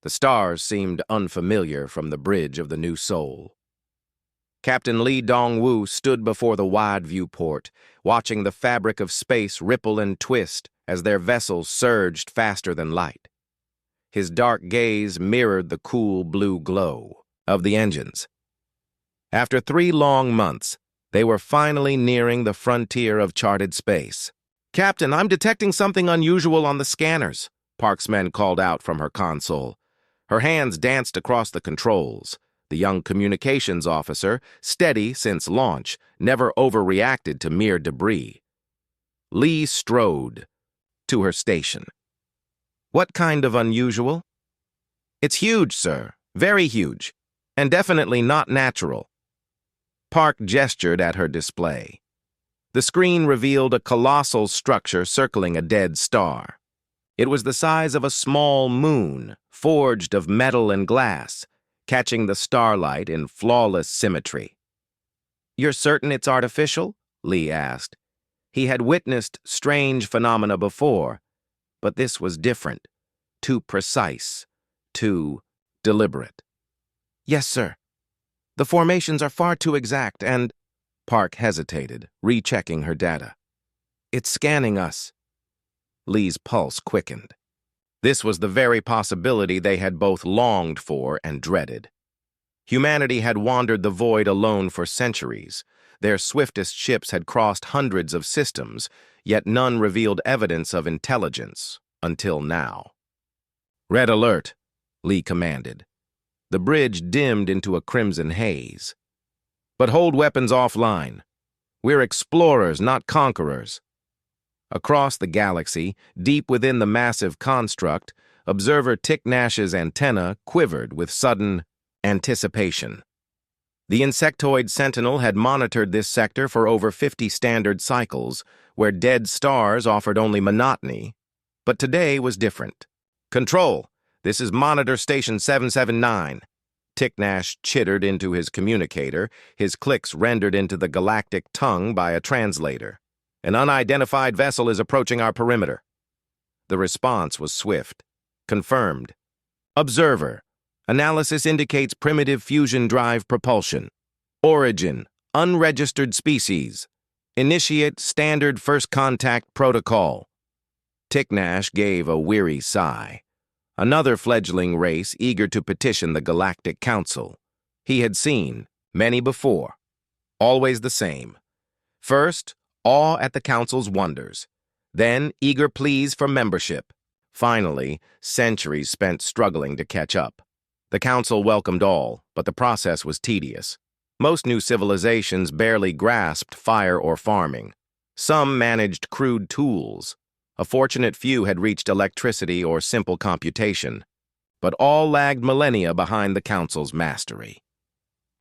The stars seemed unfamiliar from the bridge of the New Seoul. Captain Lee Dong-woo stood before the wide viewport, watching the fabric of space ripple and twist as their vessels surged faster than light. His dark gaze mirrored the cool blue glow of the engines. After 3 long months, they were finally nearing the frontier of charted space. "Captain, I'm detecting something unusual on the scanners," Park's men called out from her console. Her hands danced across the controls. The young communications officer, steady since launch, never overreacted to mere debris. Lee strode to her station. "What kind of unusual?" "It's huge, sir. Very huge. And definitely not natural." Park gestured at her display. The screen revealed a colossal structure circling a dead star. It was the size of a small moon, forged of metal and glass, catching the starlight in flawless symmetry. "You're certain it's artificial?" Lee asked. He had witnessed strange phenomena before, but this was different, too precise, too deliberate. "Yes, sir. The formations are far too exact and—" Park hesitated, rechecking her data. "It's scanning us." Lee's pulse quickened. This was the very possibility they had both longed for and dreaded. Humanity had wandered the void alone for centuries. Their swiftest ships had crossed hundreds of systems, yet none revealed evidence of intelligence until now. "Red alert," Lee commanded. The bridge dimmed into a crimson haze. "But hold weapons offline. We're explorers, not conquerors." Across the galaxy, deep within the massive construct, observer Tick-Nash's antenna quivered with sudden anticipation. The insectoid sentinel had monitored this sector for over 50 standard cycles, where dead stars offered only monotony. But today was different. "Control, this is Monitor Station 779. Tick-Nash chittered into his communicator, his clicks rendered into the galactic tongue by a translator. "An unidentified vessel is approaching our perimeter." The response was swift. "Confirmed. Observer, analysis indicates primitive fusion drive propulsion. Origin, unregistered species. Initiate standard first contact protocol." Tick-Nash gave a weary sigh. Another fledgling race eager to petition the Galactic Council. He had seen many before. Always the same. First, awe at the Council's wonders. Then, eager pleas for membership. Finally, centuries spent struggling to catch up. The Council welcomed all, but the process was tedious. Most new civilizations barely grasped fire or farming. Some managed crude tools. A fortunate few had reached electricity or simple computation. But all lagged millennia behind the Council's mastery.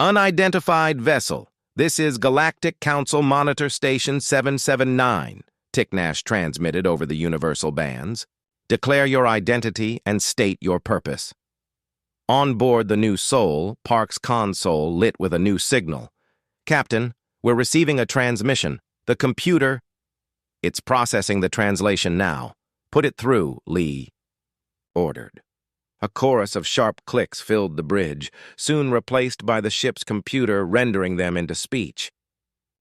"Unidentified vessel. This is Galactic Council Monitor Station 779, Tick-Nash transmitted over the universal bands. "Declare your identity and state your purpose." On board the New Seoul, Park's console lit with a new signal. "Captain, we're receiving a transmission. The computer—" "It's processing the translation now. Put it through," Lee ordered. A chorus of sharp clicks filled the bridge, soon replaced by the ship's computer rendering them into speech.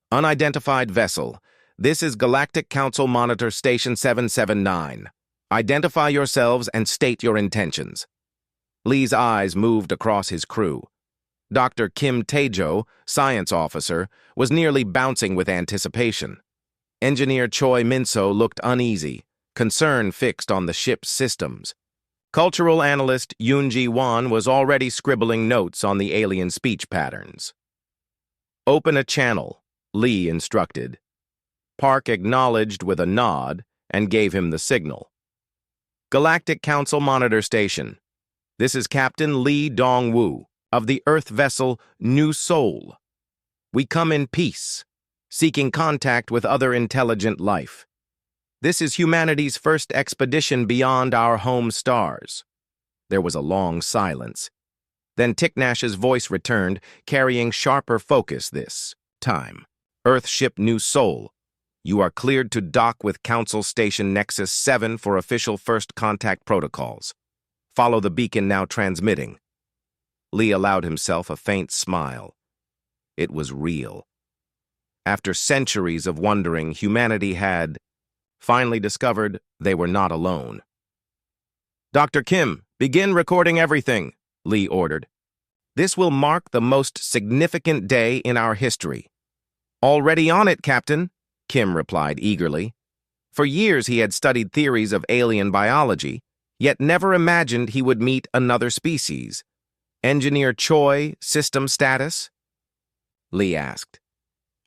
"Unidentified vessel. This is Galactic Council Monitor Station 779. Identify yourselves and state your intentions." Lee's eyes moved across his crew. Dr. Kim Taejo, science officer, was nearly bouncing with anticipation. Engineer Choi Min-so looked uneasy, concern fixed on the ship's systems. Cultural analyst Yoon Ji-won was already scribbling notes on the alien speech patterns. "Open a channel," Lee instructed. Park acknowledged with a nod and gave him the signal. "Galactic Council Monitor Station. This is Captain Lee Dong-woo of the Earth vessel New Seoul. We come in peace, seeking contact with other intelligent life. This is humanity's first expedition beyond our home stars." There was a long silence. Then Tick-Nash's voice returned, carrying sharper focus this time. "Earthship New Seoul, you are cleared to dock with Council Station Nexus 7 for official first contact protocols. Follow the beacon now transmitting. Lee allowed himself a faint smile. It was real. After centuries of wondering, humanity had finally discovered they were not alone. Dr. Kim, begin recording everything, Lee ordered. This will mark the most significant day in our history. Already on it, Captain, Kim replied eagerly. For years he had studied theories of alien biology, yet never imagined he would meet another species. Engineer Choi, system status? Lee asked.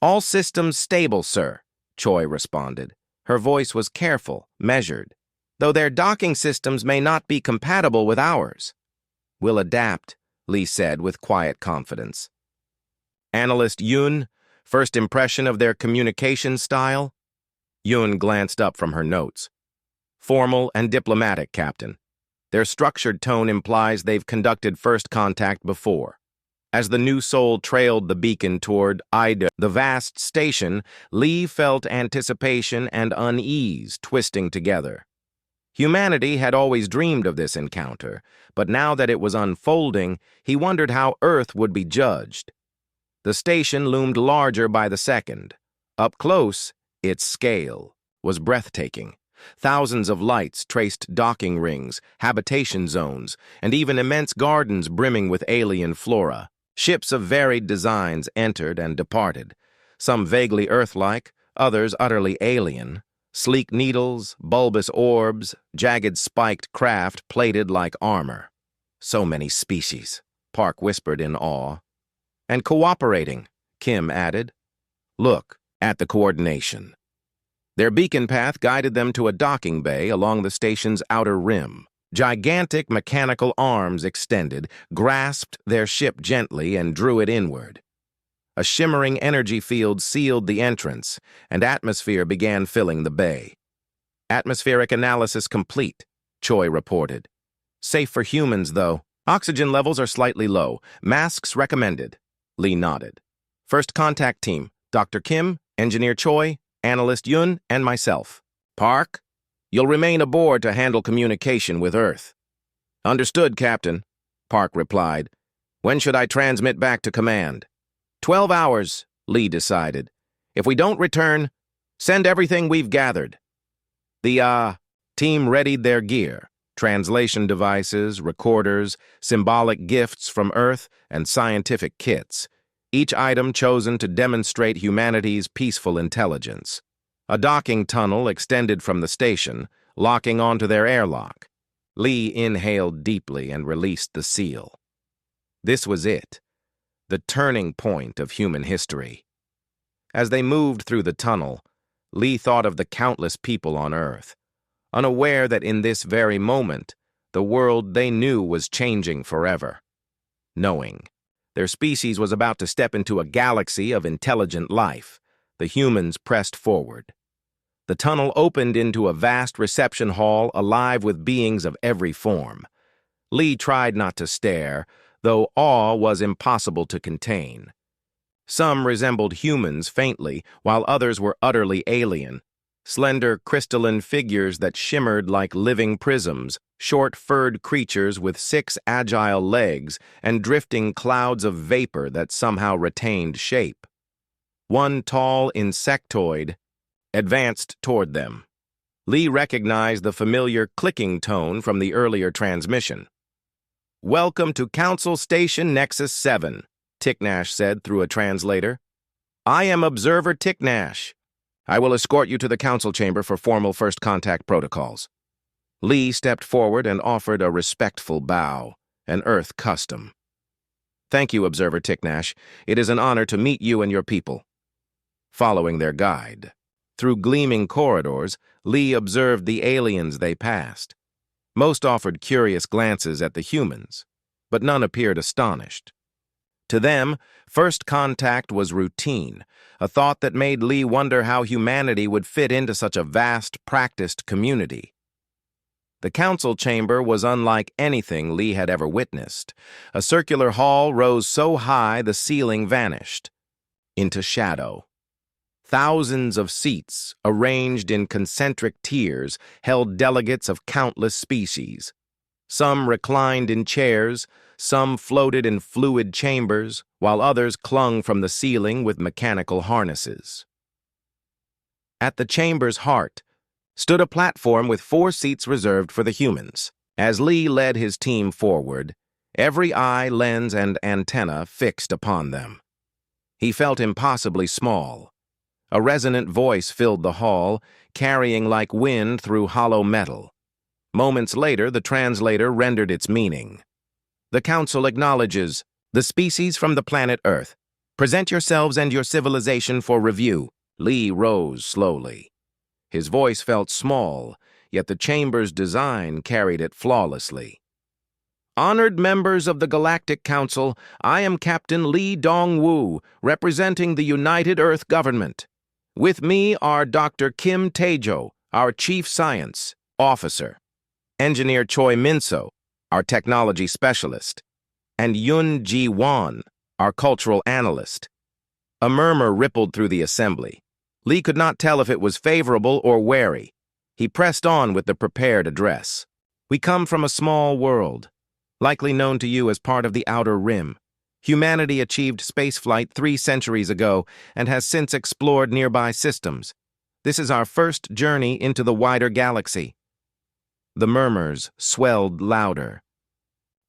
All systems stable, sir, Choi responded. Her voice was careful, measured, though their docking systems may not be compatible with ours. We'll adapt, Lee said with quiet confidence. Analyst Yoon, first impression of their communication style? Yoon glanced up from her notes. Formal and diplomatic, Captain. Their structured tone implies they've conducted first contact before. As the new soul trailed the beacon toward Ida, the vast station, Lee felt anticipation and unease twisting together. Humanity had always dreamed of this encounter, but now that it was unfolding, he wondered how Earth would be judged. The station loomed larger by the second. Up close, its scale was breathtaking. Thousands of lights traced docking rings, habitation zones, and even immense gardens brimming with alien flora. Ships of varied designs entered and departed, some vaguely Earth-like, others utterly alien. Sleek needles, bulbous orbs, jagged spiked craft plated like armor. So many species, Park whispered in awe. And cooperating, Kim added. Look at the coordination. Their beacon path guided them to a docking bay along the station's outer rim. Gigantic mechanical arms extended, grasped their ship gently and drew it inward. A shimmering energy field sealed the entrance, and atmosphere began filling the bay. Atmospheric analysis complete, Choi reported. Safe for humans, though. Oxygen levels are slightly low. Masks recommended. Lee nodded. First contact team, Dr. Kim, Engineer Choi, Analyst Yoon, and myself. Park, you'll remain aboard to handle communication with Earth. Understood, Captain, Park replied. When should I transmit back to command? 12 hours, Lee decided. If we don't return, send everything we've gathered. The, team readied their gear, translation devices, recorders, symbolic gifts from Earth, and scientific kits, each item chosen to demonstrate humanity's peaceful intelligence. A docking tunnel extended from the station, locking onto their airlock. Lee inhaled deeply and released the seal. This was it. The turning point of human history. As they moved through the tunnel, Lee thought of the countless people on Earth, unaware that in this very moment, the world they knew was changing forever. Knowing their species was about to step into a galaxy of intelligent life, the humans pressed forward. The tunnel opened into a vast reception hall alive with beings of every form. Lee tried not to stare, though awe was impossible to contain. Some resembled humans faintly, while others were utterly alien. Slender, crystalline figures that shimmered like living prisms, short-furred creatures with 6 agile legs, and drifting clouds of vapor that somehow retained shape. One tall insectoid advanced toward them. Lee recognized the familiar clicking tone from the earlier transmission. Welcome to Council Station Nexus 7, Ticknash said through a translator. I am Observer Ticknash. I will escort you to the council chamber for formal first contact protocols. Lee stepped forward and offered a respectful bow, an Earth custom. Thank you, Observer Ticknash. It is an honor to meet you and your people. Following their guide. Through gleaming corridors, Lee observed the aliens they passed. Most offered curious glances at the humans, but none appeared astonished. To them, first contact was routine, a thought that made Lee wonder how humanity would fit into such a vast, practiced community. The council chamber was unlike anything Lee had ever witnessed. A circular hall rose so high the ceiling vanished into shadow. Thousands of seats, arranged in concentric tiers, held delegates of countless species. Some reclined in chairs, some floated in fluid chambers, while others clung from the ceiling with mechanical harnesses. At the chamber's heart stood a platform with 4 seats reserved for the humans. As Lee led his team forward, every eye, lens, and antenna fixed upon them. He felt impossibly small. A resonant voice filled the hall, carrying like wind through hollow metal. Moments later, the translator rendered its meaning. The Council acknowledges the species from the planet Earth. Present yourselves and your civilization for review. Lee rose slowly. His voice felt small, yet the chamber's design carried it flawlessly. Honored members of the Galactic Council, I am Captain Lee Dong-woo, representing the United Earth Government. With me are Dr. Kim Taejo, our Chief Science Officer, Engineer Choi Min-so, our Technology Specialist, and Yun Ji-won, our Cultural Analyst. A murmur rippled through the assembly. Lee could not tell if it was favorable or wary. He pressed on with the prepared address. We come from a small world, likely known to you as part of the Outer Rim. Humanity achieved spaceflight 3 centuries ago and has since explored nearby systems. This is our first journey into the wider galaxy. The murmurs swelled louder.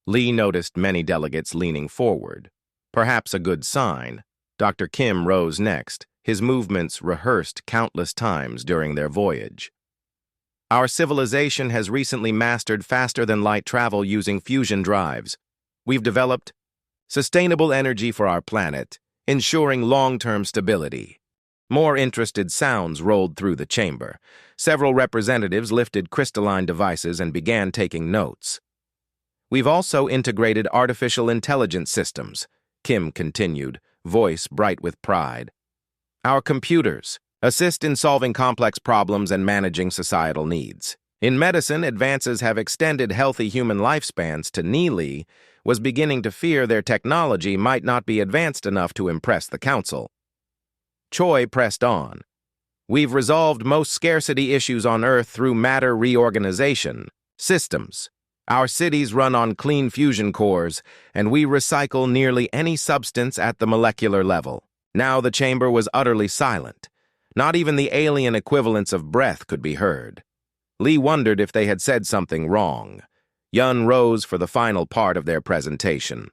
Lee noticed many delegates leaning forward. Perhaps a good sign. Dr. Kim rose next, his movements rehearsed countless times during their voyage. Our civilization has recently mastered faster-than-light travel using fusion drives. We've developed sustainable energy for our planet, ensuring long-term stability. More interested sounds rolled through the chamber. Several representatives lifted crystalline devices and began taking notes. We've also integrated artificial intelligence systems, Kim continued, voice bright with pride. Our computers assist in solving complex problems and managing societal needs. In medicine, advances have extended healthy human lifespans to Neely was beginning to fear their technology might not be advanced enough to impress the Council. Choi pressed on. We've resolved most scarcity issues on Earth through matter reorganization, systems. Our cities run on clean fusion cores, and we recycle nearly any substance at the molecular level. Now the chamber was utterly silent. Not even the alien equivalents of breath could be heard. Lee wondered if they had said something wrong. Yun rose for the final part of their presentation.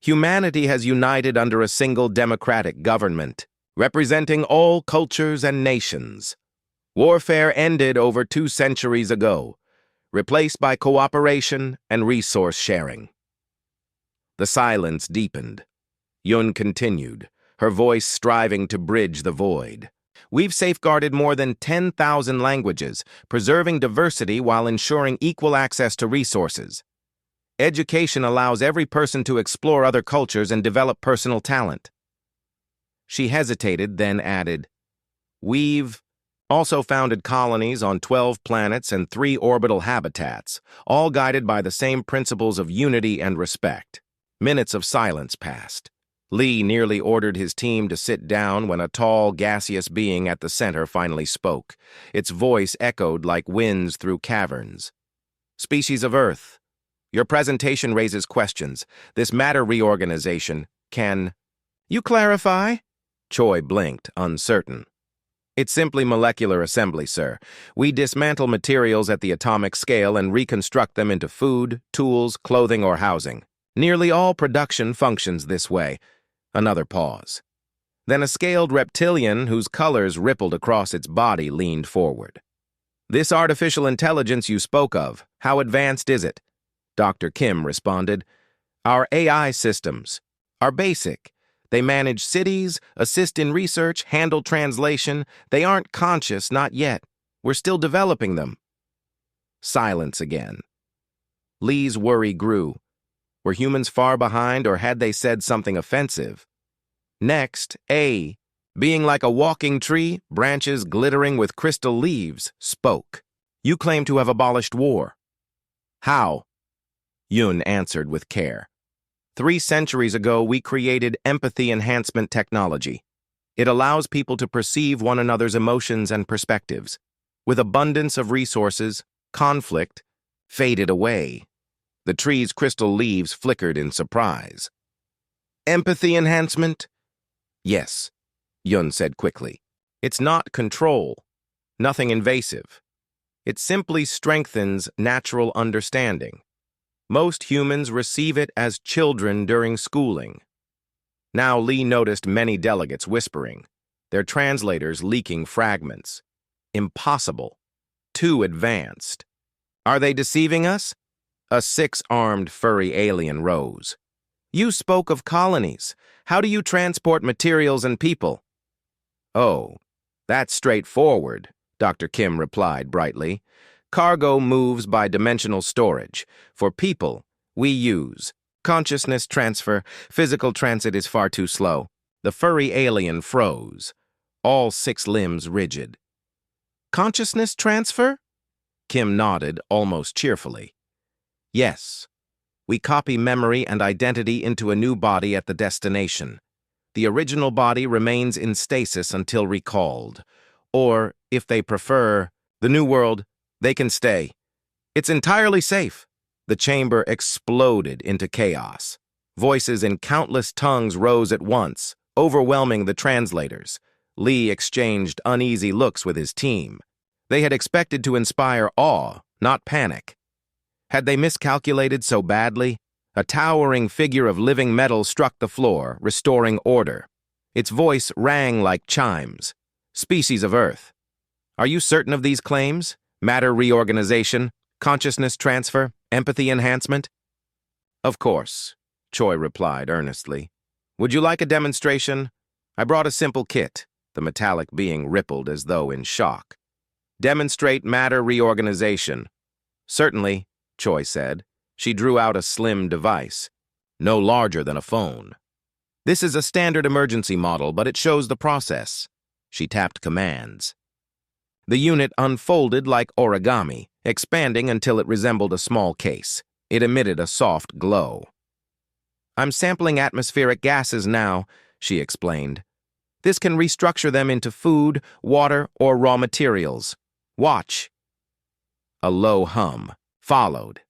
Humanity has united under a single democratic government, representing all cultures and nations. Warfare ended over 2 centuries ago, replaced by cooperation and resource sharing. The silence deepened. Yun continued, her voice striving to bridge the void. We've safeguarded more than 10,000 languages, preserving diversity while ensuring equal access to resources. Education allows every person to explore other cultures and develop personal talent. She hesitated, then added, We've also founded colonies on 12 planets and 3 orbital habitats, all guided by the same principles of unity and respect. Minutes of silence passed. Lee nearly ordered his team to sit down when a tall, gaseous being at the center finally spoke. Its voice echoed like winds through caverns. Species of Earth, your presentation raises questions. This matter reorganization can... You clarify? Choi blinked, uncertain. It's simply molecular assembly, sir. We dismantle materials at the atomic scale and reconstruct them into food, tools, clothing, or housing. Nearly all production functions this way. Another pause. Then a scaled reptilian whose colors rippled across its body leaned forward. This artificial intelligence you spoke of, how advanced is it? Dr. Kim responded. Our AI systems are basic. They manage cities, assist in research, handle translation. They aren't conscious, not yet. We're still developing them. Silence again. Lee's worry grew. Were humans far behind, or had they said something offensive? Next, A, being like a walking tree, branches glittering with crystal leaves, spoke. You claim to have abolished war. How? Yun answered with care. 3 centuries ago, we created empathy enhancement technology. It allows people to perceive one another's emotions and perspectives. With abundance of resources, conflict faded away. The tree's crystal leaves flickered in surprise. Empathy enhancement? Yes, Yun said quickly. It's not control. Nothing invasive. It simply strengthens natural understanding. Most humans receive it as children during schooling. Now Lee noticed many delegates whispering, their translators leaking fragments. Impossible. Too advanced. Are they deceiving us? A six-armed furry alien rose. You spoke of colonies. How do you transport materials and people? Oh, that's straightforward, Dr. Kim replied brightly. Cargo moves by dimensional storage. For people, we use consciousness transfer. Physical transit is far too slow. The furry alien froze, all six limbs rigid. Consciousness transfer? Kim nodded almost cheerfully. Yes. We copy memory and identity into a new body at the destination. The original body remains in stasis until recalled. Or, if they prefer, the new world, they can stay. It's entirely safe. The chamber exploded into chaos. Voices in countless tongues rose at once, overwhelming the translators. Lee exchanged uneasy looks with his team. They had expected to inspire awe, not panic. Had they miscalculated so badly? A towering figure of living metal struck the floor, restoring order. Its voice rang like chimes. Species of Earth. Are you certain of these claims? Matter reorganization, consciousness transfer, empathy enhancement? Of course, Choi replied earnestly. Would you like a demonstration? I brought a simple kit. The metallic being rippled as though in shock. Demonstrate matter reorganization. Certainly, Choi said. She drew out a slim device, no larger than a phone. This is a standard emergency model, but it shows the process. She tapped commands. The unit unfolded like origami, expanding until it resembled a small case. It emitted a soft glow. I'm sampling atmospheric gases now, she explained. This can restructure them into food, water, or raw materials. Watch. A low hum followed.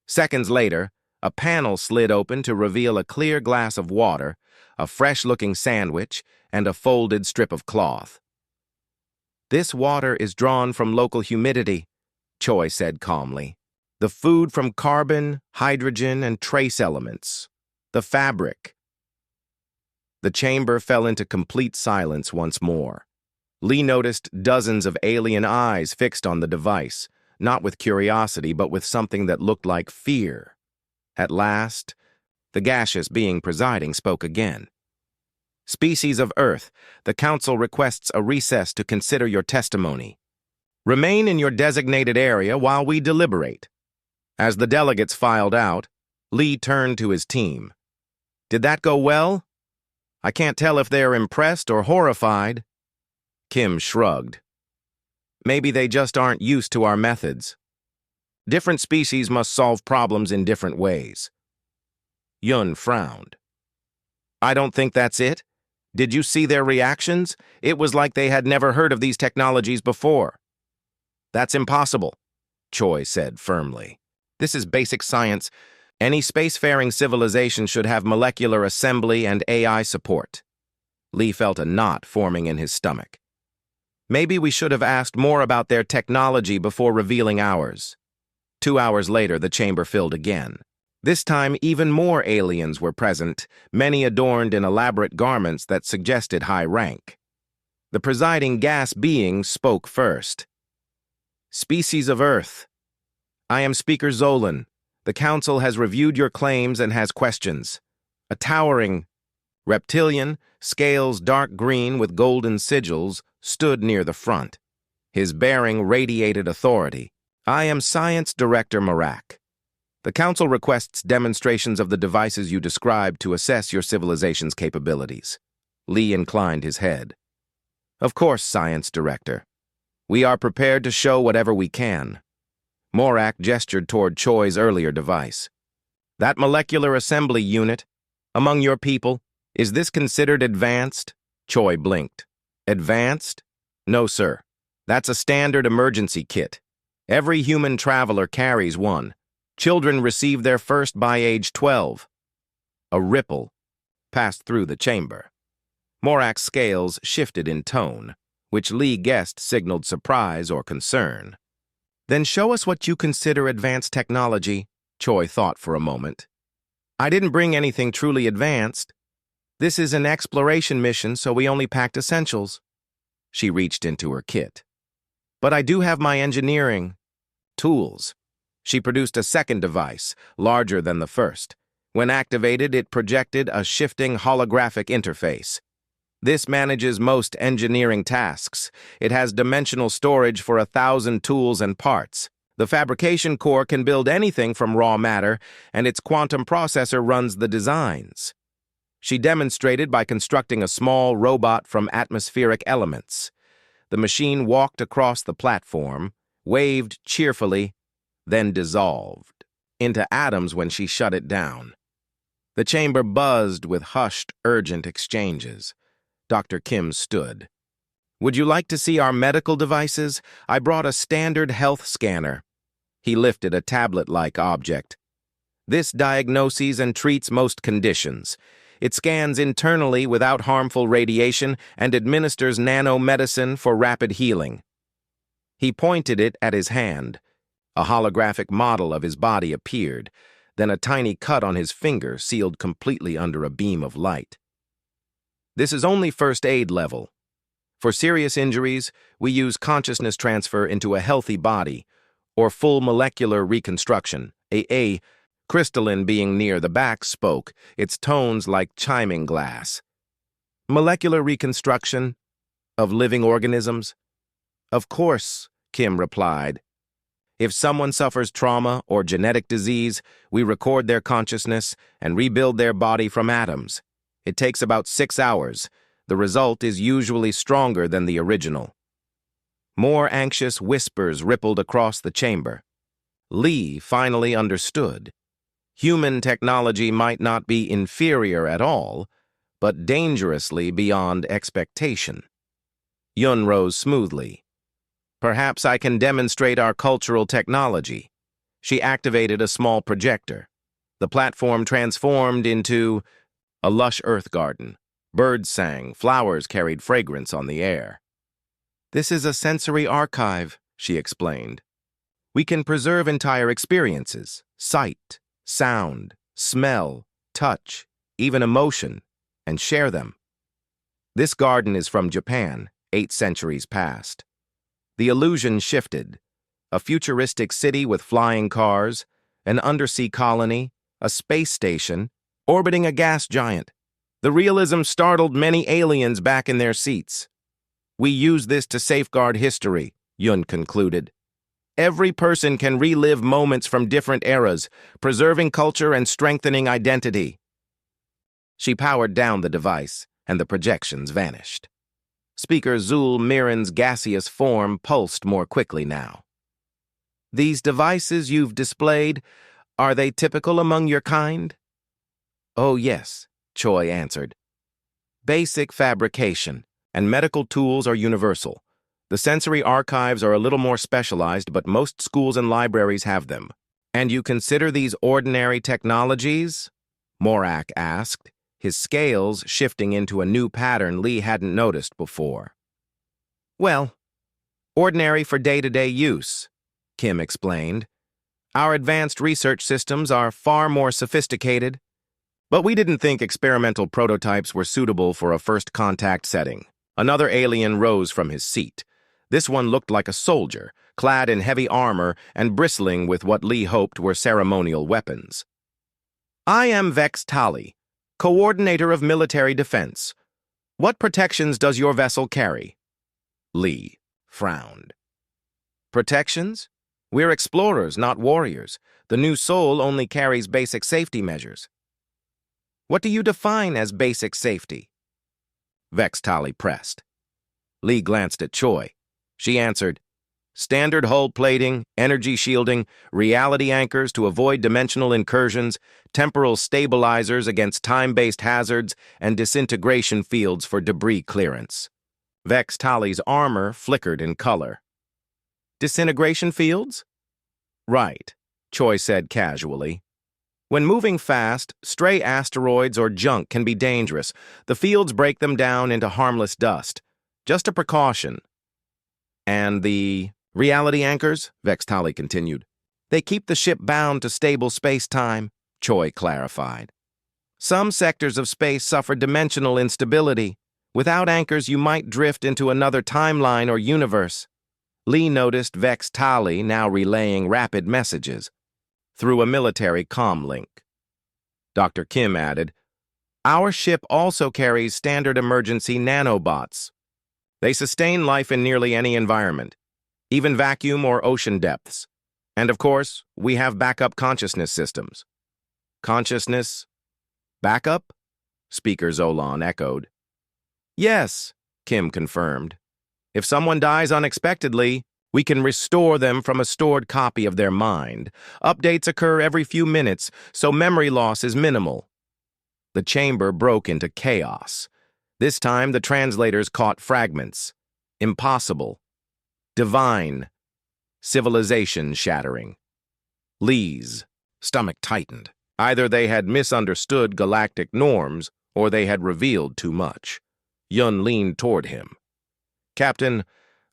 Seconds later, a panel slid open to reveal a clear glass of water, a fresh-looking sandwich, and a folded strip of cloth. This water is drawn from local humidity, Choi said calmly. The food from carbon, hydrogen, and trace elements. The fabric. The chamber fell into complete silence once more. Lee noticed dozens of alien eyes fixed on the device, not with curiosity, but with something that looked like fear. At last, the gaseous being presiding spoke again. Species of Earth, the Council requests a recess to consider your testimony. Remain in your designated area while we deliberate. As the delegates filed out, Lee turned to his team. Did that go well? I can't tell if they're impressed or horrified. Kim shrugged. Maybe they just aren't used to our methods. Different species must solve problems in different ways. Yun frowned. I don't think that's it. Did you see their reactions? It was like they had never heard of these technologies before. That's impossible, Choi said firmly. This is basic science. Any spacefaring civilization should have molecular assembly and AI support. Lee felt a knot forming in his stomach. Maybe we should have asked more about their technology before revealing ours. 2 hours later, the chamber filled again. This time, even more aliens were present, many adorned in elaborate garments that suggested high rank. The presiding gas being spoke first. Species of Earth. I am Speaker Zolan. The Council has reviewed your claims and has questions. A towering reptilian, scales dark green with golden sigils, stood near the front. His bearing radiated authority. I am Science Director Marak. The Council requests demonstrations of the devices you described to assess your civilization's capabilities. Lee inclined his head. Of course, Science Director. We are prepared to show whatever we can. Morak gestured toward Choi's earlier device. That molecular assembly unit, among your people, is this considered advanced? Choi blinked. Advanced? No, sir. That's a standard emergency kit. Every human traveler carries one. Children receive their first by age 12. A ripple passed through the chamber. Morak's scales shifted in tone, which Lee guessed signaled surprise or concern. Then show us what you consider advanced technology, Choi thought for a moment. I didn't bring anything truly advanced. This is an exploration mission, so we only packed essentials. She reached into her kit. But I do have my engineering tools. She produced a second device, larger than the first. When activated, it projected a shifting holographic interface. This manages most engineering tasks. It has dimensional storage for 1,000 tools and parts. The fabrication core can build anything from raw matter, and its quantum processor runs the designs. She demonstrated by constructing a small robot from atmospheric elements. The machine walked across the platform, waved cheerfully, then dissolved into atoms when she shut it down. The chamber buzzed with hushed, urgent exchanges. Dr. Kim stood. Would you like to see our medical devices? I brought a standard health scanner. He lifted a tablet-like object. This diagnoses and treats most conditions. It scans internally without harmful radiation and administers nanomedicine for rapid healing. He pointed it at his hand. A holographic model of his body appeared, then a tiny cut on his finger sealed completely under a beam of light. This is only first aid level. For serious injuries, we use consciousness transfer into a healthy body, or full molecular reconstruction. Crystalline, being near the back, spoke, its tones like chiming glass. Molecular reconstruction of living organisms? Of course, Kim replied. If someone suffers trauma or genetic disease, we record their consciousness and rebuild their body from atoms. It takes about 6 hours. The result is usually stronger than the original. More anxious whispers rippled across the chamber. Lee finally understood. Human technology might not be inferior at all, but dangerously beyond expectation. Yun rose smoothly. Perhaps I can demonstrate our cultural technology. She activated a small projector. The platform transformed into a lush earth garden. Birds sang, flowers carried fragrance on the air. This is a sensory archive, she explained. We can preserve entire experiences, sight, sound, smell, touch, even emotion, and share them. This garden is from Japan, 8 centuries past. The illusion shifted. A futuristic city with flying cars, an undersea colony, a space station, orbiting a gas giant. The realism startled many aliens back in their seats. We use this to safeguard history, Yun concluded. Every person can relive moments from different eras, preserving culture and strengthening identity. She powered down the device, and the projections vanished. Speaker Zul Miran's gaseous form pulsed more quickly now. These devices you've displayed, are they typical among your kind? Oh, yes, Choi answered. Basic fabrication and medical tools are universal. The sensory archives are a little more specialized, but most schools and libraries have them. And you consider these ordinary technologies? Morak asked, his scales shifting into a new pattern Lee hadn't noticed before. Well, ordinary for day-to-day use, Kim explained. Our advanced research systems are far more sophisticated, but we didn't think experimental prototypes were suitable for a first contact setting. Another alien rose from his seat. This one looked like a soldier, clad in heavy armor and bristling with what Lee hoped were ceremonial weapons. I am Vex Tali, coordinator of military defense. What protections does your vessel carry? Lee frowned. Protections? We're explorers, not warriors. The new soul only carries basic safety measures. What do you define as basic safety? Vex Tali pressed. Lee glanced at Choi. She answered, standard hull plating, energy shielding, reality anchors to avoid dimensional incursions, temporal stabilizers against time-based hazards, and disintegration fields for debris clearance. Vex Tali's armor flickered in color. Disintegration fields? Right. Choi said casually. When moving fast, stray asteroids or junk can be dangerous. The fields break them down into harmless dust. Just a precaution. And the reality anchors? Vextali continued. They keep the ship bound to stable space-time, Choi clarified. Some sectors of space suffer dimensional instability. Without anchors, you might drift into another timeline or universe. Lee noticed Vextali now relaying rapid messages through a military comm link. Dr. Kim added, Our ship also carries standard emergency nanobots. They sustain life in nearly any environment, even vacuum or ocean depths. And of course, we have backup consciousness systems. Consciousness? Backup? Speaker Zolan echoed. Yes, Kim confirmed. If someone dies unexpectedly, we can restore them from a stored copy of their mind. Updates occur every few minutes, so memory loss is minimal. The chamber broke into chaos. This time, the translators caught fragments. Impossible. Divine. Civilization shattering. Lee's stomach tightened. Either they had misunderstood galactic norms, or they had revealed too much. Yun leaned toward him. Captain,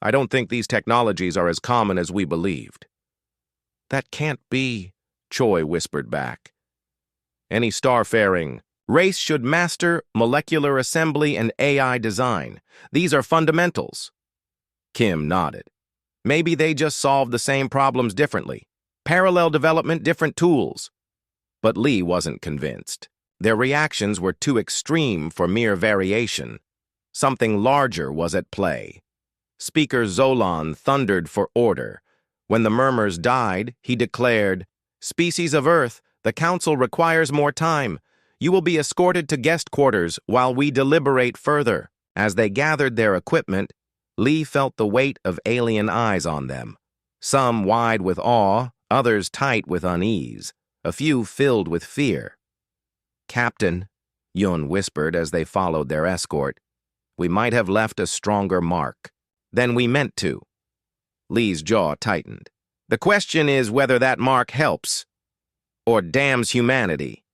I don't think these technologies are as common as we believed. That can't be, Choi whispered back. Any starfaring race should master molecular assembly and AI design. These are fundamentals. Kim nodded. Maybe they just solved the same problems differently. Parallel development, different tools. But Lee wasn't convinced. Their reactions were too extreme for mere variation. Something larger was at play. Speaker Zolan thundered for order. When the murmurs died, he declared, Species of Earth, the Council requires more time. You will be escorted to guest quarters while we deliberate further. As they gathered their equipment, Lee felt the weight of alien eyes on them. Some wide with awe, others tight with unease, a few filled with fear. Captain, Yun whispered as they followed their escort, we might have left a stronger mark than we meant to. Lee's jaw tightened. The question is whether that mark helps or damns humanity.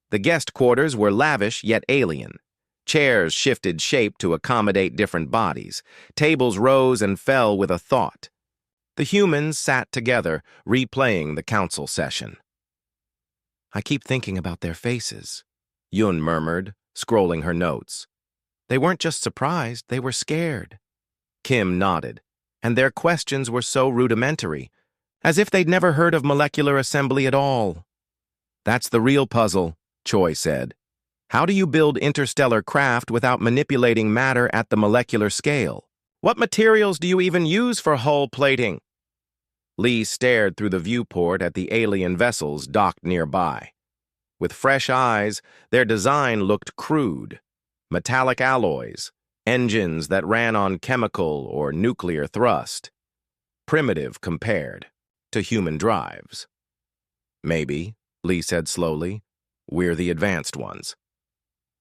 The guest quarters were lavish yet alien. Chairs shifted shape to accommodate different bodies. Tables rose and fell with a thought. The humans sat together, replaying the council session. I keep thinking about their faces, Yun murmured, scrolling her notes. They weren't just surprised, they were scared. Kim nodded, and their questions were so rudimentary, as if they'd never heard of molecular assembly at all. That's the real puzzle, Choi said. How do you build interstellar craft without manipulating matter at the molecular scale? What materials do you even use for hull plating? Lee stared through the viewport at the alien vessels docked nearby. With fresh eyes, their design looked crude. Metallic alloys, engines that ran on chemical or nuclear thrust. Primitive compared to human drives. Maybe, Lee said slowly, we're the advanced ones.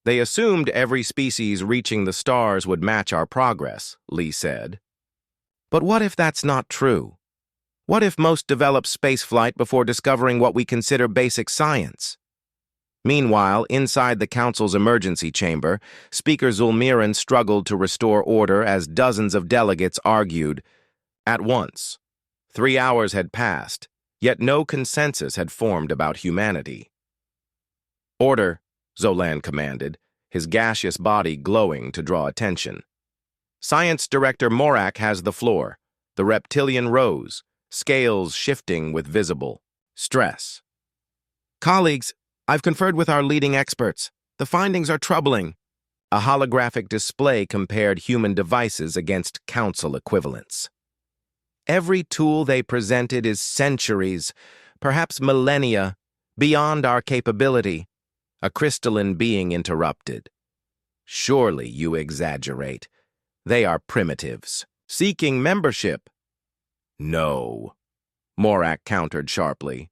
They assumed every species reaching the stars would match our progress, Lee said. But what if that's not true? What if most develop spaceflight before discovering what we consider basic science? Meanwhile, inside the Council's emergency chamber, Speaker Zulmiran struggled to restore order as dozens of delegates argued at once. 3 hours had passed, yet no consensus had formed about humanity. Order, Zolan commanded, his gaseous body glowing to draw attention. Science Director Morak has the floor. The reptilian rose, scales shifting with visible stress. Colleagues, I've conferred with our leading experts. The findings are troubling. A holographic display compared human devices against council equivalents. Every tool they presented is centuries, perhaps millennia, beyond our capability. A crystalline being interrupted. Surely you exaggerate. They are primitives, seeking membership. No, Morak countered sharply.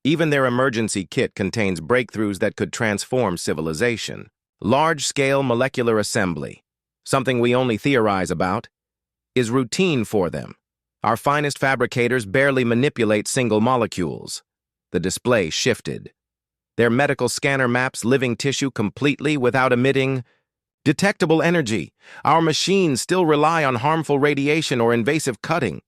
Even their emergency kit contains breakthroughs that could transform civilization. Large-scale molecular assembly, something we only theorize about, is routine for them. Our finest fabricators barely manipulate single molecules. The display shifted. Their medical scanner maps living tissue completely without emitting detectable energy. Our machines still rely on harmful radiation or invasive cutting,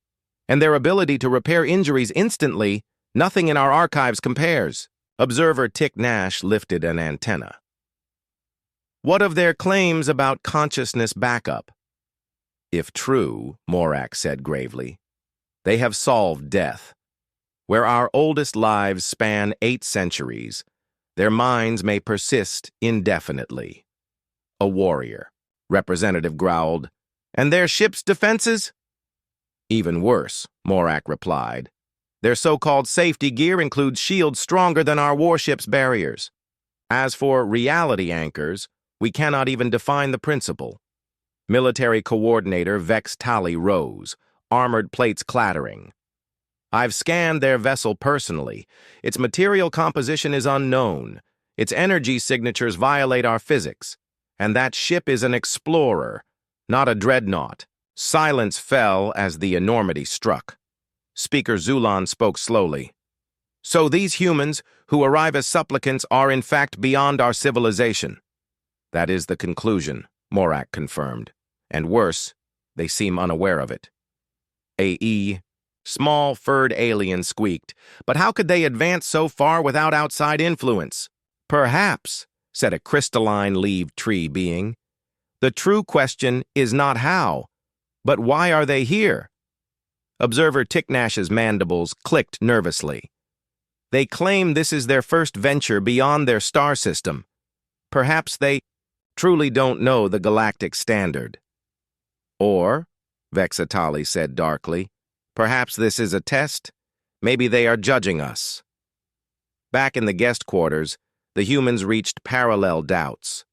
and their ability to repair injuries instantly, nothing in our archives compares. Observer Tick Nash lifted an antenna. What of their claims about consciousness backup? If true, Morak said gravely, they have solved death. Where our oldest lives span 8 centuries, their minds may persist indefinitely. A warrior, Representative growled. And their ship's defenses? Even worse, Morak replied. Their so-called safety gear includes shields stronger than our warship's barriers. As for reality anchors, we cannot even define the principle. Military Coordinator Vex Tali rose, armored plates clattering. I've scanned their vessel personally. Its material composition is unknown. Its energy signatures violate our physics. And that ship is an explorer, not a dreadnought. Silence fell as the enormity struck. Speaker Zulan spoke slowly. So these humans, who arrive as supplicants, are in fact beyond our civilization. That is the conclusion, Morak confirmed. And worse, they seem unaware of it. A.E. Small, furred alien squeaked. But how could they advance so far without outside influence? Perhaps, said a crystalline-leaved tree being. The true question is not how, but why are they here? Observer Ticknash's mandibles clicked nervously. They claim this is their first venture beyond their star system. Perhaps they truly don't know the galactic standard. Or, Vexatali said darkly, perhaps this is a test. Maybe they are judging us. Back in the guest quarters, the humans reached parallel doubts.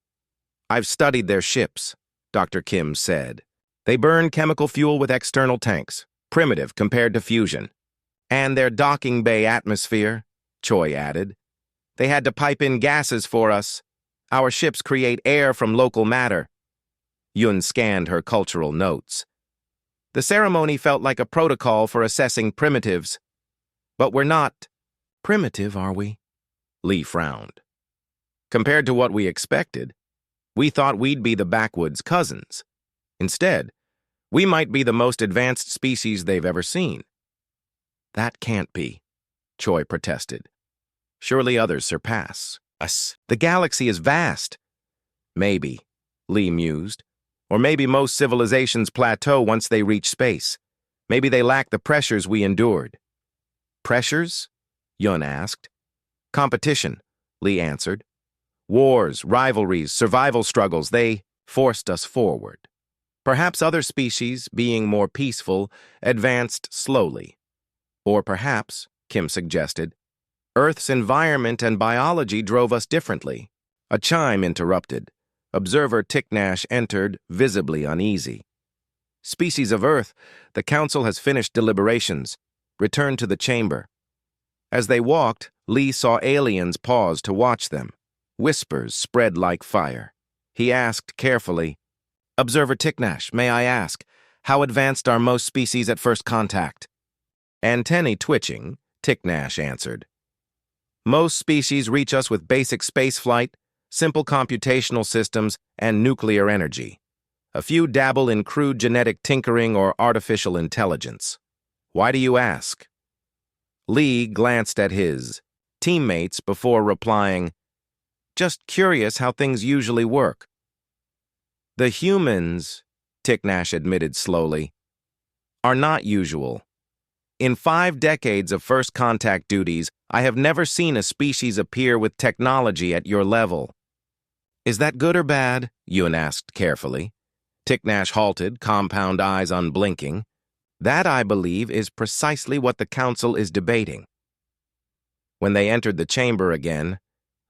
I've studied their ships, Dr. Kim said. They burn chemical fuel with external tanks, primitive compared to fusion. And their docking bay atmosphere, Choi added. They had to pipe in gases for us. Our ships create air from local matter. Yun scanned her cultural notes. The ceremony felt like a protocol for assessing primitives. But we're not primitive, are we? Lee frowned. Compared to what we expected, we thought we'd be the backwoods cousins. Instead, we might be the most advanced species they've ever seen. That can't be, Choi protested. Surely others surpass us. The galaxy is vast. Maybe, Lee mused. Or maybe most civilizations plateau once they reach space. Maybe they lack the pressures we endured. Pressures? Yun asked. Competition, Lee answered. Wars, rivalries, survival struggles, they forced us forward. Perhaps other species, being more peaceful, advanced slowly. Or perhaps, Kim suggested, Earth's environment and biology drove us differently. A chime interrupted. Observer Ticknash entered, visibly uneasy. Species of Earth, the Council has finished deliberations. Return to the chamber. As they walked, Lee saw aliens pause to watch them. Whispers spread like fire. He asked carefully, Observer Ticknash, may I ask, how advanced are most species at first contact? Antennae twitching, Ticknash answered. Most species reach us with basic spaceflight, simple computational systems, and nuclear energy. A few dabble in crude genetic tinkering or artificial intelligence. Why do you ask? Lee glanced at his teammates before replying, Just curious how things usually work. The humans, Ticknash admitted slowly, are not usual. In 5 decades of first contact duties, I have never seen a species appear with technology at your level. Is that good or bad? Yun asked carefully. Ticknash halted, compound eyes unblinking. That, I believe, is precisely what the Council is debating. When they entered the chamber again,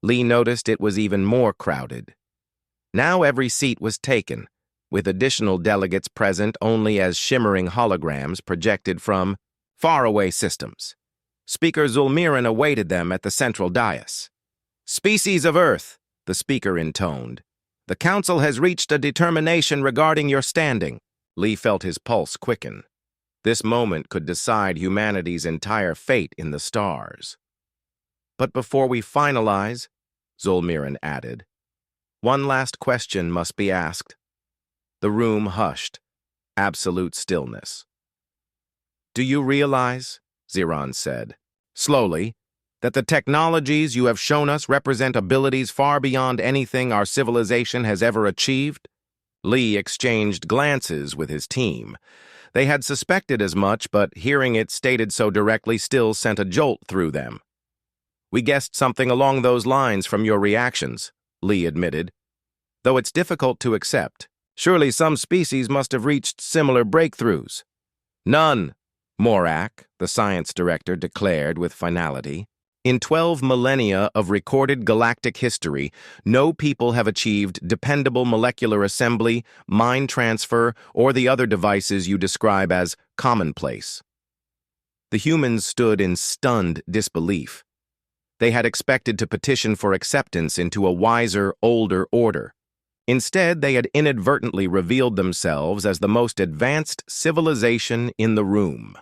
Lee noticed it was even more crowded. Now every seat was taken, with additional delegates present only as shimmering holograms projected from faraway systems. Speaker Zulmiran awaited them at the central dais. Species of Earth, the speaker intoned. The Council has reached a determination regarding your standing. Lee felt his pulse quicken. This moment could decide humanity's entire fate in the stars. But before we finalize, Zulmiran added, one last question must be asked. The room hushed. Absolute stillness. Do you realize, Ziran said, slowly, that the technologies you have shown us represent abilities far beyond anything our civilization has ever achieved? Lee exchanged glances with his team. They had suspected as much, but hearing it stated so directly still sent a jolt through them. We guessed something along those lines from your reactions, Lee admitted. Though it's difficult to accept, surely some species must have reached similar breakthroughs. None, Morak, the science director, declared with finality. In 12 millennia of recorded galactic history, no people have achieved dependable molecular assembly, mind transfer, or the other devices you describe as commonplace. The humans stood in stunned disbelief. They had expected to petition for acceptance into a wiser, older order. Instead, they had inadvertently revealed themselves as the most advanced civilization in the room.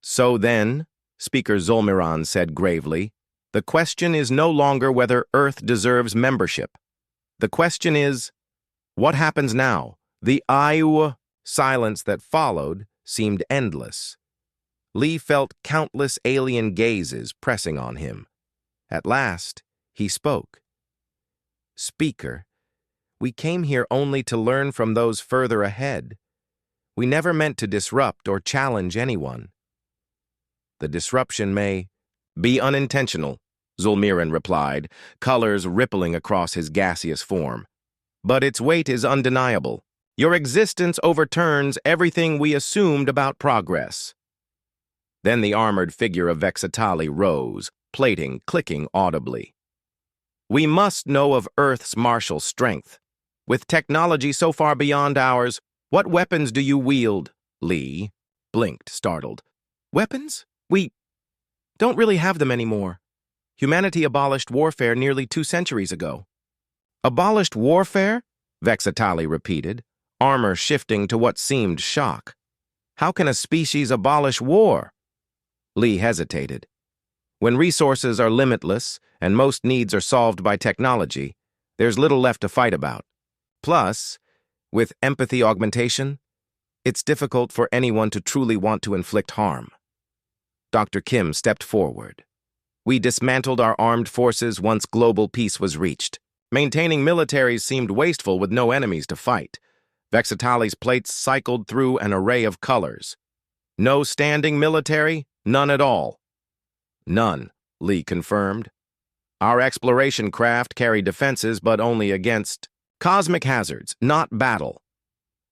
So then, Speaker Zulmiran said gravely, the question is no longer whether Earth deserves membership. The question is, what happens now? The silence that followed seemed endless. Lee felt countless alien gazes pressing on him. At last, he spoke. Speaker, we came here only to learn from those further ahead. We never meant to disrupt or challenge anyone. The disruption may be unintentional, Zulmiran replied, colors rippling across his gaseous form. But its weight is undeniable. Your existence overturns everything we assumed about progress. Then the armored figure of Vexitali rose, plating clicking audibly. We must know of Earth's martial strength. With technology so far beyond ours, what weapons do you wield? Lee blinked, startled. Weapons? We don't really have them anymore. Humanity abolished warfare nearly 2 centuries ago. Abolished warfare? Vexitali repeated, armor shifting to what seemed shock. How can a species abolish war? Lee hesitated. When resources are limitless and most needs are solved by technology, there's little left to fight about. Plus, with empathy augmentation, it's difficult for anyone to truly want to inflict harm. Dr. Kim stepped forward. We dismantled our armed forces once global peace was reached. Maintaining militaries seemed wasteful with no enemies to fight. Vexitali's plates cycled through an array of colors. No standing military, none at all. None, Lee confirmed. Our exploration craft carried defenses, but only against cosmic hazards, not battle.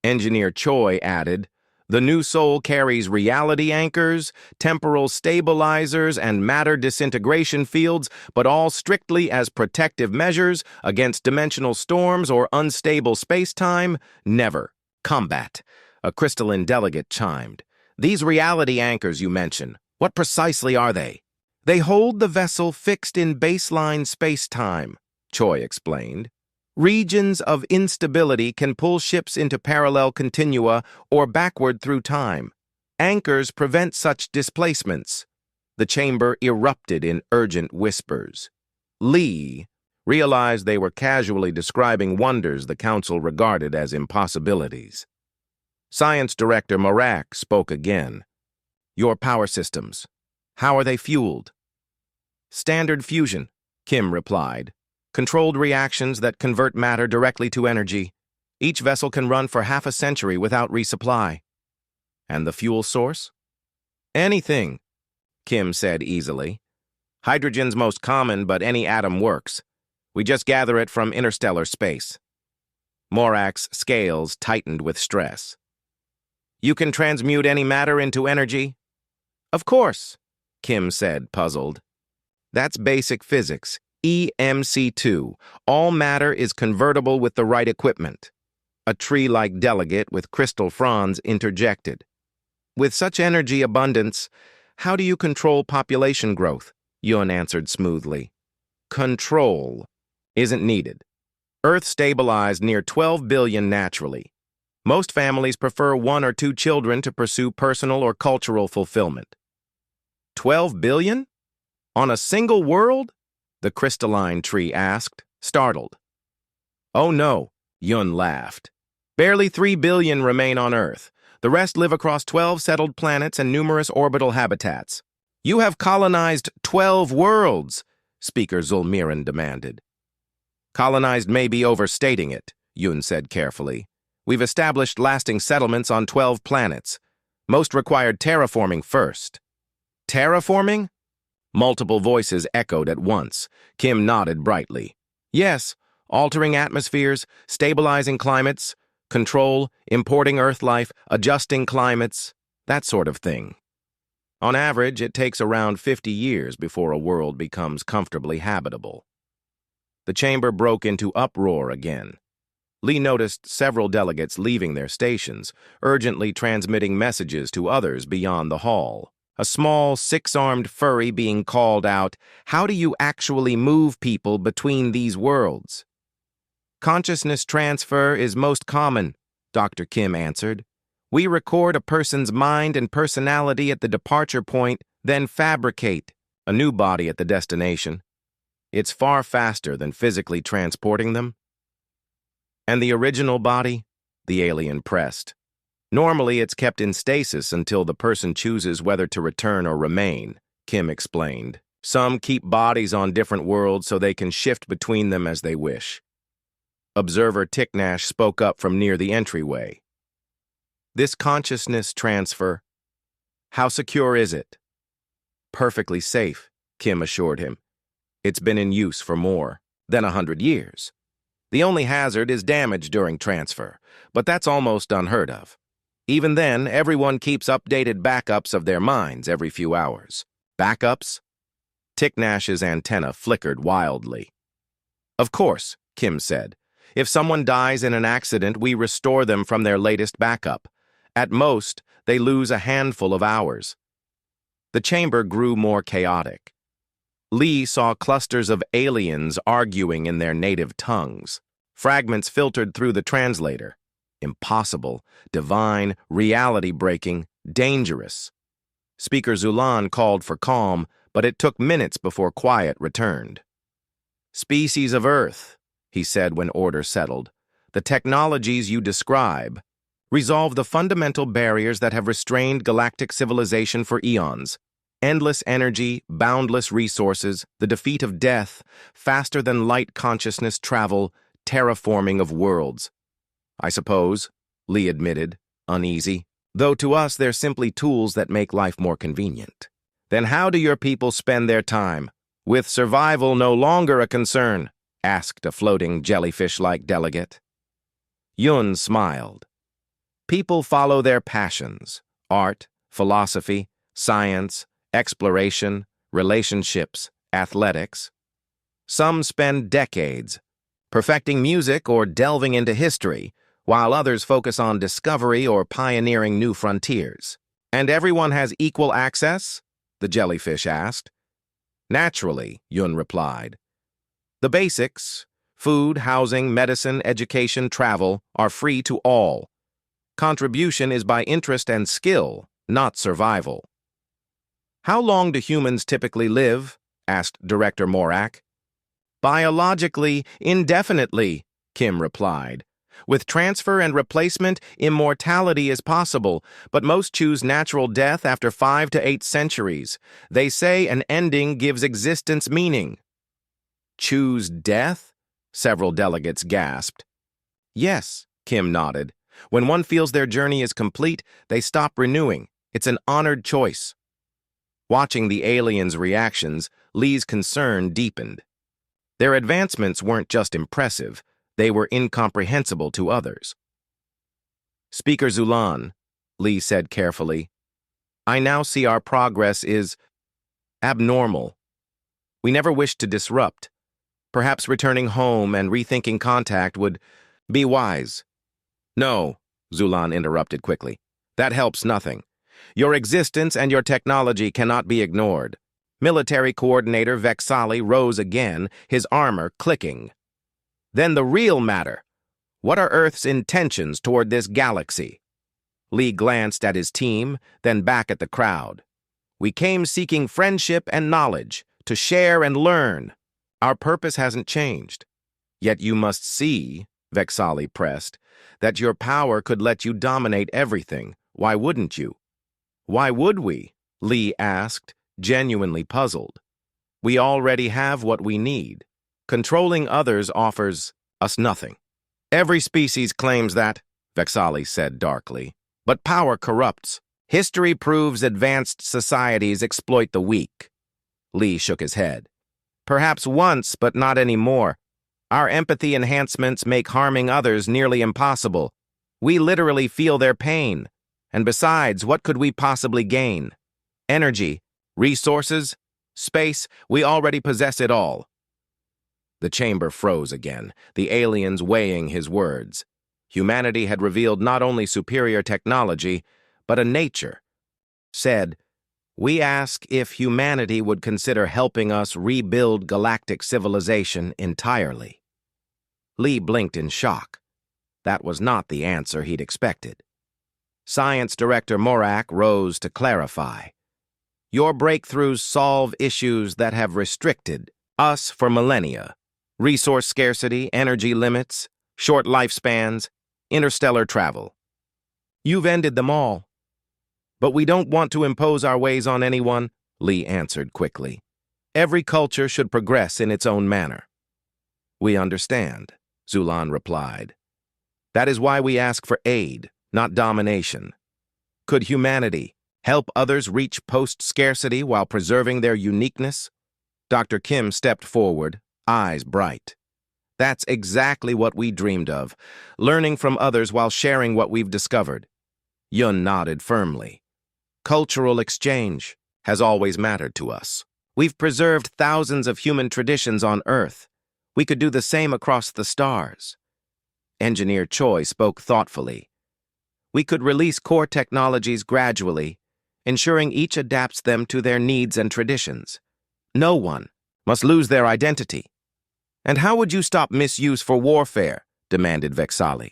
Engineer Choi added, the new soul carries reality anchors, temporal stabilizers, and matter disintegration fields, but all strictly as protective measures against dimensional storms or unstable space-time. Never. Combat. A crystalline delegate chimed. These reality anchors you mention, what precisely are they? They hold the vessel fixed in baseline space-time, Choi explained. Regions of instability can pull ships into parallel continua or backward through time. Anchors prevent such displacements. The chamber erupted in urgent whispers. Lee realized they were casually describing wonders the council regarded as impossibilities. Science Director Morak spoke again. Your power systems. How are they fueled? Standard fusion, Kim replied. Controlled reactions that convert matter directly to energy. Each vessel can run for half a century without resupply. And the fuel source? Anything, Kim said easily. Hydrogen's most common, but any atom works. We just gather it from interstellar space. Morak's scales tightened with stress. You can transmute any matter into energy? Of course, Kim said, puzzled. That's basic physics. EMC2. All matter is convertible with the right equipment. A tree-like delegate with crystal fronds interjected. With such energy abundance, how do you control population growth? Yun answered smoothly. Control isn't needed. Earth stabilized near 12 billion naturally. Most families prefer 1 or 2 children to pursue personal or cultural fulfillment. 12 billion? On a single world? The crystalline tree asked, startled. Oh no, Yun laughed. Barely 3 billion remain on Earth. The rest live across 12 settled planets and numerous orbital habitats. You have colonized 12 worlds, Speaker Zulmiran demanded. Colonized may be overstating it, Yun said carefully. We've established lasting settlements on 12 planets. Most required terraforming first. Terraforming? Multiple voices echoed at once. Kim nodded brightly. Yes, altering atmospheres, stabilizing climates, control, importing Earth life, adjusting climates, that sort of thing. On average, it takes around 50 years before a world becomes comfortably habitable. The chamber broke into uproar again. Lee noticed several delegates leaving their stations, urgently transmitting messages to others beyond the hall. A small, six-armed furry being called out, "How do you actually move people between these worlds?" Consciousness transfer is most common, Dr. Kim answered. We record a person's mind and personality at the departure point, then fabricate a new body at the destination. It's far faster than physically transporting them. And the original body? The alien pressed. Normally, it's kept in stasis until the person chooses whether to return or remain, Kim explained. Some keep bodies on different worlds so they can shift between them as they wish. Observer Ticknash spoke up from near the entryway. This consciousness transfer, how secure is it? Perfectly safe, Kim assured him. It's been in use for more than 100 years. The only hazard is damage during transfer, but that's almost unheard of. Even then, everyone keeps updated backups of their minds every few hours. Backups? Ticknash's antenna flickered wildly. Of course, Kim said. If someone dies in an accident, we restore them from their latest backup. At most, they lose a handful of hours. The chamber grew more chaotic. Lee saw clusters of aliens arguing in their native tongues. Fragments filtered through the translator. Impossible, divine, reality-breaking, dangerous. Speaker Zulan called for calm, but it took minutes before quiet returned. Species of Earth, he said when order settled. The technologies you describe resolve the fundamental barriers that have restrained galactic civilization for eons. Endless energy, boundless resources, the defeat of death, faster-than-light consciousness travel, terraforming of worlds. I suppose, Lee admitted, uneasy, though to us they're simply tools that make life more convenient. Then how do your people spend their time? With survival no longer a concern, asked a floating jellyfish-like delegate. Yun smiled. People follow their passions, art, philosophy, science, exploration, relationships, athletics. Some spend decades perfecting music or delving into history, while others focus on discovery or pioneering new frontiers. And everyone has equal access? The jellyfish asked. Naturally, Yun replied. The basics, food, housing, medicine, education, travel, are free to all. Contribution is by interest and skill, not survival. How long do humans typically live? Asked Director Morak. Biologically, indefinitely, Kim replied. With transfer and replacement, immortality is possible, but most choose natural death after 5 to 8 centuries. They say an ending gives existence meaning. Choose death? Several delegates gasped. Yes, Kim nodded. When one feels their journey is complete, they stop renewing. It's an honored choice. Watching the aliens' reactions, Lee's concern deepened. Their advancements weren't just impressive, they were incomprehensible to others. Speaker Zulan, Lee said carefully, I now see our progress is abnormal. We never wished to disrupt. Perhaps returning home and rethinking contact would be wise. No, Zulan interrupted quickly. That helps nothing. Your existence and your technology cannot be ignored. Military Coordinator Vexali rose again, his armor clicking. Then the real matter. What are Earth's intentions toward this galaxy? Lee glanced at his team, then back at the crowd. We came seeking friendship and knowledge, to share and learn. Our purpose hasn't changed. Yet you must see, Vexali pressed, that your power could let you dominate everything. Why wouldn't you? Why would we? Lee asked, genuinely puzzled. We already have what we need. Controlling others offers us nothing. Every species claims that, Vexali said darkly. But power corrupts. History proves advanced societies exploit the weak. Lee shook his head. Perhaps once, but not anymore. Our empathy enhancements make harming others nearly impossible. We literally feel their pain. And besides, what could we possibly gain? Energy, resources, space, we already possess it all. The chamber froze again, the aliens weighing his words. Humanity had revealed not only superior technology, but a nature. Said, we ask if humanity would consider helping us rebuild galactic civilization entirely. Lee blinked in shock. That was not the answer he'd expected. Science Director Morak rose to clarify. Your breakthroughs solve issues that have restricted us for millennia. Resource scarcity, energy limits, short lifespans, interstellar travel. You've ended them all. But we don't want to impose our ways on anyone, Lee answered quickly. Every culture should progress in its own manner. We understand, Zulan replied. That is why we ask for aid, not domination. Could humanity help others reach post-scarcity while preserving their uniqueness? Dr. Kim stepped forward, eyes bright. That's exactly what we dreamed of, learning from others while sharing what we've discovered. Yun nodded firmly. Cultural exchange has always mattered to us. We've preserved thousands of human traditions on Earth. We could do the same across the stars. Engineer Choi spoke thoughtfully. We could release core technologies gradually, ensuring each adapts them to their needs and traditions. No one must lose their identity. And how would you stop misuse for warfare? Demanded Vexali.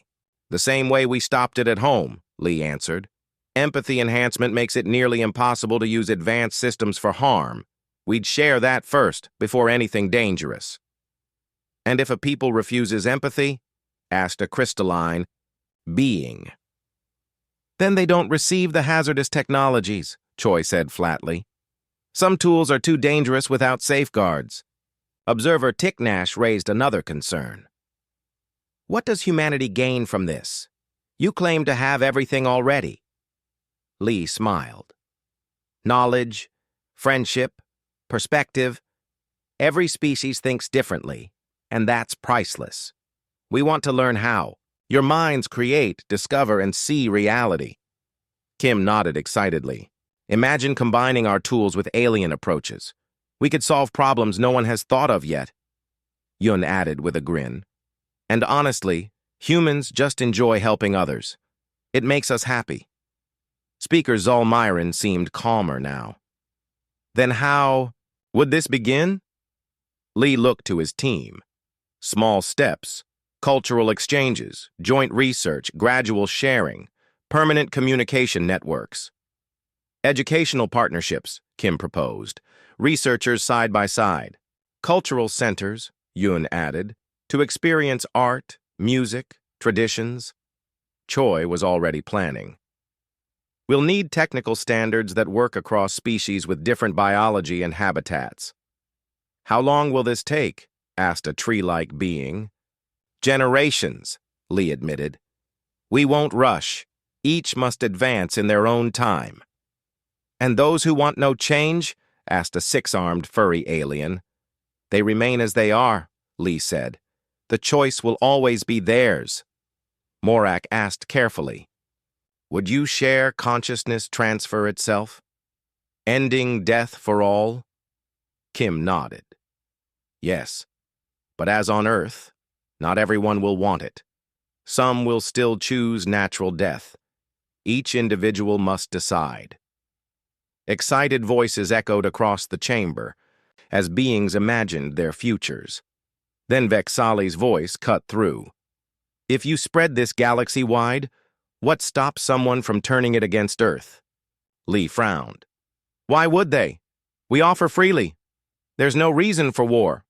The same way we stopped it at home, Lee answered. Empathy enhancement makes it nearly impossible to use advanced systems for harm. We'd share that first, before anything dangerous. And if a people refuses empathy? Asked a crystalline being. Then they don't receive the hazardous technologies, Choi said flatly. Some tools are too dangerous without safeguards. Observer Tiknash raised another concern. What does humanity gain from this? You claim to have everything already. Lee smiled. Knowledge, friendship, perspective. Every species thinks differently, and that's priceless. We want to learn how. Your minds create, discover, and see reality. Kim nodded excitedly. Imagine combining our tools with alien approaches. We could solve problems no one has thought of yet. Yun added with a grin. And honestly, humans just enjoy helping others. It makes us happy. Speaker Zolmyron seemed calmer now. Then how would this begin? Lee looked to his team. Small steps, cultural exchanges, joint research, gradual sharing, permanent communication networks. Educational partnerships, Kim proposed. Researchers side by side. Cultural centers, Yun added, to experience art, music, traditions. Choi was already planning. We'll need technical standards that work across species with different biology and habitats. How long will this take? Asked a tree-like being. Generations, Lee admitted. We won't rush. Each must advance in their own time. And those who want no change? Asked a six-armed furry alien. They remain as they are, Lee said. The choice will always be theirs. Morak asked carefully. Would you share consciousness transfer itself? Ending death for all? Kim nodded. Yes, but as on Earth, not everyone will want it. Some will still choose natural death. Each individual must decide. Excited voices echoed across the chamber as beings imagined their futures. Then Vexali's voice cut through. If you spread this galaxy wide, what stops someone from turning it against Earth? Lee frowned. Why would they? We offer freely. There's no reason for war.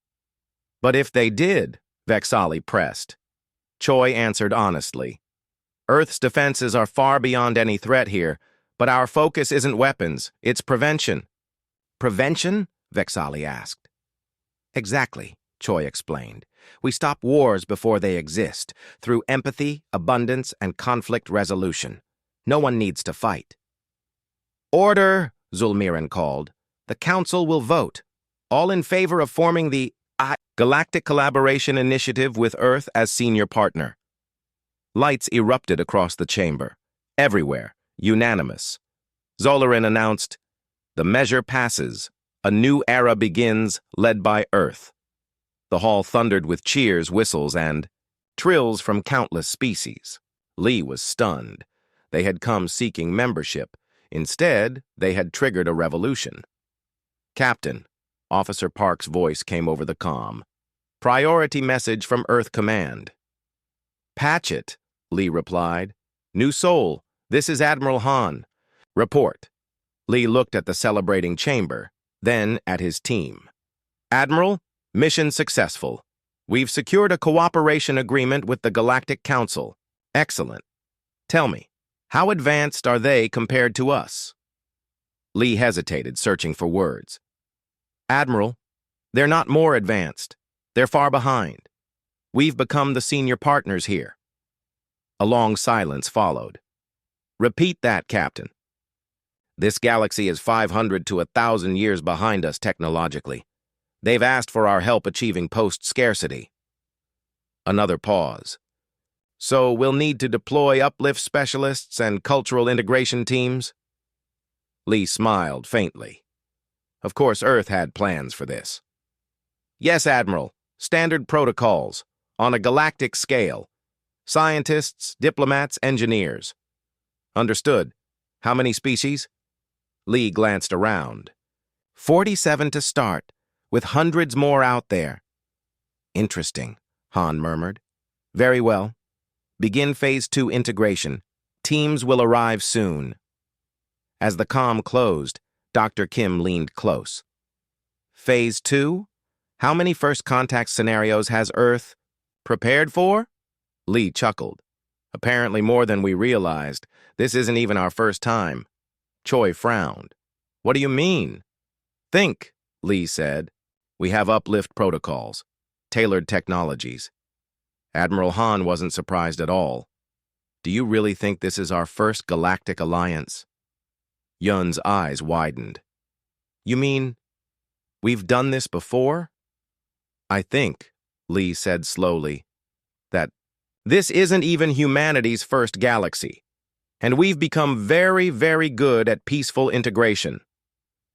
But if they did, Vexali pressed. Choi answered honestly. Earth's defenses are far beyond any threat here, but our focus isn't weapons, it's prevention. Prevention? Vexali asked. Exactly, Choi explained. We stop wars before they exist, through empathy, abundance, and conflict resolution. No one needs to fight. Order, Zulmiran called. The Council will vote. All in favor of forming the Galactic Collaboration Initiative with Earth as senior partner. Lights erupted across the chamber. Everywhere, unanimous. Zolarin announced, "The measure passes. A new era begins, led by Earth." The hall thundered with cheers, whistles, and trills from countless species. Lee was stunned. They had come seeking membership. Instead, they had triggered a revolution. "Captain," Officer Park's voice came over the comm. "Priority message from Earth Command." "Patch it," Lee replied. "New Sol, this is Admiral Han." "Report." Lee looked at the celebrating chamber, then at his team. "Admiral, mission successful. We've secured a cooperation agreement with the Galactic Council. Excellent. Tell me, how advanced are they compared to us?" Lee hesitated, searching for words. "Admiral, they're not more advanced. They're far behind. We've become the senior partners here." A long silence followed. "Repeat that, Captain." "This galaxy is 500 to 1,000 years behind us technologically. They've asked for our help achieving post-scarcity." Another pause. "So we'll need to deploy uplift specialists and cultural integration teams?" Lee smiled faintly. Of course, Earth had plans for this. "Yes, Admiral. Standard protocols. On a galactic scale. Scientists, diplomats, engineers." "Understood. How many species?" Lee glanced around. 47 to start, with hundreds more out there." "Interesting," Han murmured. "Very well. Begin Phase 2 integration. Teams will arrive soon." As the comm closed, Dr. Kim leaned close. "Phase 2? How many first contact scenarios has Earth prepared for?" Lee chuckled. "Apparently more than we realized. This isn't even our first time." Choi frowned. "What do you mean?" "Think," Lee said. "We have uplift protocols, tailored technologies." Admiral Han wasn't surprised at all. "Do you really think this is our first galactic alliance?" Yun's eyes widened. "You mean we've done this before?" "I think," Lee said slowly, "that this isn't even humanity's first galaxy, and we've become very, very good at peaceful integration."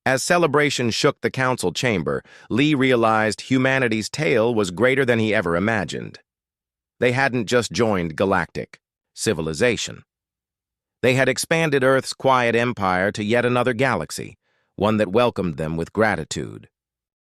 As celebration shook the council chamber, Lee realized humanity's tale was greater than he ever imagined. They hadn't just joined galactic civilization. They had expanded Earth's quiet empire to yet another galaxy, one that welcomed them with gratitude.